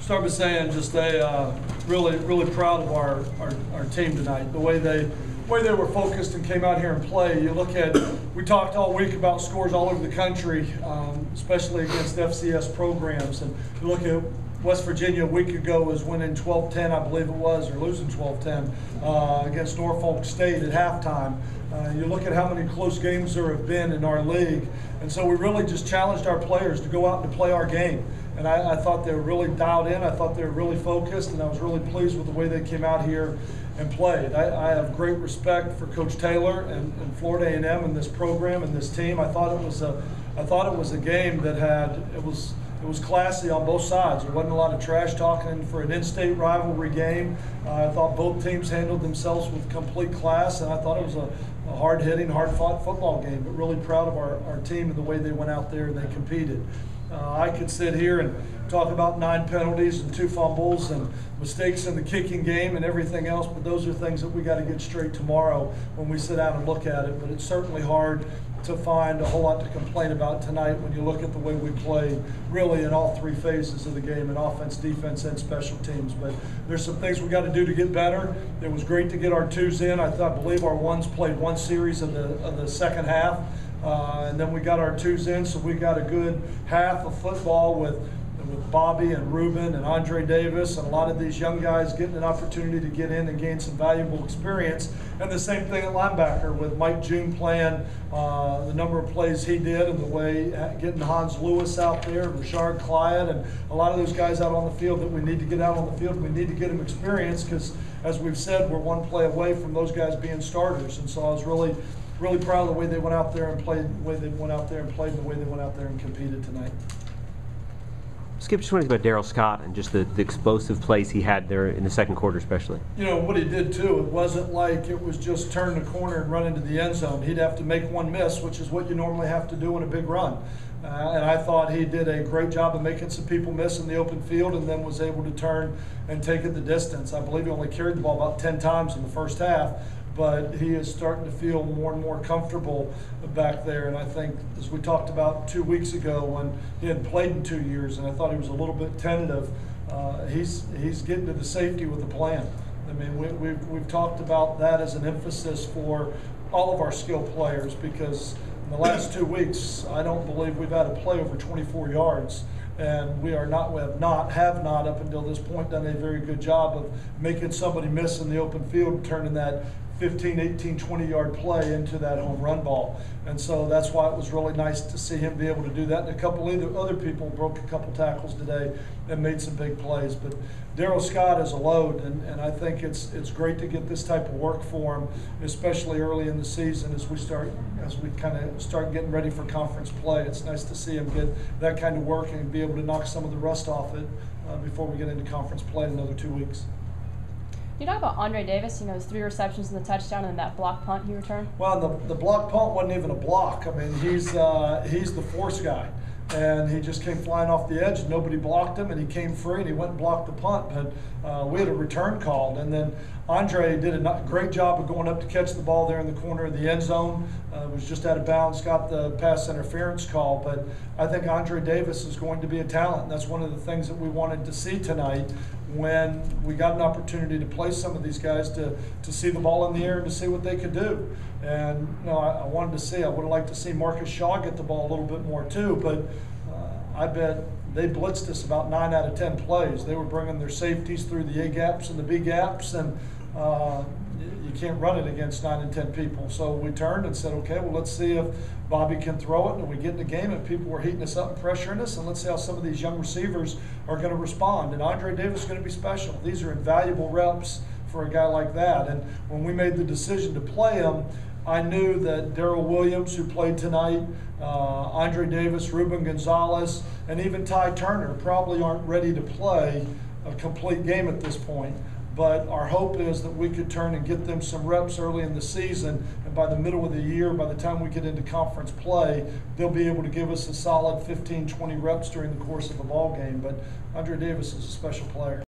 Start by saying just really proud of our team tonight. The way they were focused and came out here and played. You look at, we talked all week about scores all over the country, especially against FCS programs. And you look at West Virginia a week ago was winning 12-10, I believe it was, or losing 12-10 against Norfolk State at halftime. You look at how many close games there have been in our league. And so we really just challenged our players to go out and to play our game. And I thought they were really dialed in. I thought they were really focused, and I was really pleased with the way they came out here and played. I have great respect for Coach Taylor and Florida A&M and this program and this team. I thought it was a game that it was classy on both sides. There wasn't a lot of trash talking for an in-state rivalry game. I thought both teams handled themselves with complete class, and I thought it was a hard-hitting, hard-fought football game, but really proud of our team and the way they went out there and they competed. I could sit here and talk about 9 penalties and 2 fumbles and mistakes in the kicking game and everything else, but those are things that we got to get straight tomorrow when we sit down and look at it. But it's certainly hard to find a whole lot to complain about tonight when you look at the way we played really in all 3 phases of the game, in offense, defense, and special teams. But there's some things we got to do to get better. It was great to get our 2s in. I believe our 1s played 1 series of the second half. And then we got our 2s in, so we got a good half of football with Bobby and Ruben and Andre Davis and a lot of these young guys getting an opportunity to get in and gain some valuable experience. And the same thing at linebacker with Mike June playing the number of plays he did and the way getting Hans Lewis out there, Rashard Clyde, and a lot of those guys out on the field that we need to get out on the field. We need to get them experience because, as we've said, we're 1 play away from those guys being starters. And so I was really proud of the way they went out there and played, the way they went out there and played, and the way they went out there and competed tonight. Skip, just want to talk about Darryl Scott and just the explosive plays he had there in the second quarter especially. You know, what he did too, it wasn't like it was just turn the corner and run into the end zone. He'd have to make 1 miss, which is what you normally have to do in a big run. And I thought he did a great job of making some people miss in the open field and then was able to turn and take it the distance. I believe he only carried the ball about 10 times in the first half, but he is starting to feel more and more comfortable back there. And I think, as we talked about 2 weeks ago when he hadn't played in 2 years and I thought he was a little bit tentative, he's getting to the safety with the plan. I mean, we've talked about that as an emphasis for all of our skilled players, because in the last 2 weeks, I don't believe we've had a play over 24 yards. And we have not up until this point done a very good job of making somebody miss in the open field and turning that 15, 18, 20-yard play into that home run ball. And so that's why it was really nice to see him be able to do that. And a couple other people broke a couple tackles today and made some big plays. But Darryl Scott is a load, and I think it's great to get this type of work for him, especially early in the season as we kind of start getting ready for conference play. It's nice to see him get that kind of work and be able to knock some of the rust off it before we get into conference play in another 2 weeks. You talk about Andre Davis, his 3 receptions and the touchdown and that block punt he returned? Well, the block punt wasn't even a block. I mean, he's the force guy. And he just came flying off the edge and nobody blocked him, and he came free and he went and blocked the punt. But we had a return called, and then Andre did a great job of going up to catch the ball there in the corner of the end zone. It was just out of bounds, got the pass interference call. But I think Andre Davis is going to be a talent. And that's one of the things that we wanted to see tonight when we got an opportunity to play some of these guys to see the ball in the air and to see what they could do. And I would have liked to see Marcus Shaw get the ball a little bit more too, but I bet they blitzed us about 9 out of 10 plays. They were bringing their safeties through the A gaps and the B gaps, and you can't run it against 9 and 10 people. So we turned and said, okay, well, let's see if Bobby can throw it, and we get in the game and people were heating us up and pressuring us, and let's see how some of these young receivers are going to respond. And Andre Davis is going to be special. These are invaluable reps for a guy like that. And when we made the decision to play him, I knew that Darrell Williams, who played tonight, Andre Davis, Ruben Gonzalez, and even Ty Turner probably aren't ready to play a complete game at this point. But our hope is that we could turn and get them some reps early in the season, and by the middle of the year, by the time we get into conference play, they'll be able to give us a solid 15, 20 reps during the course of a ball game. But Andre Davis is a special player.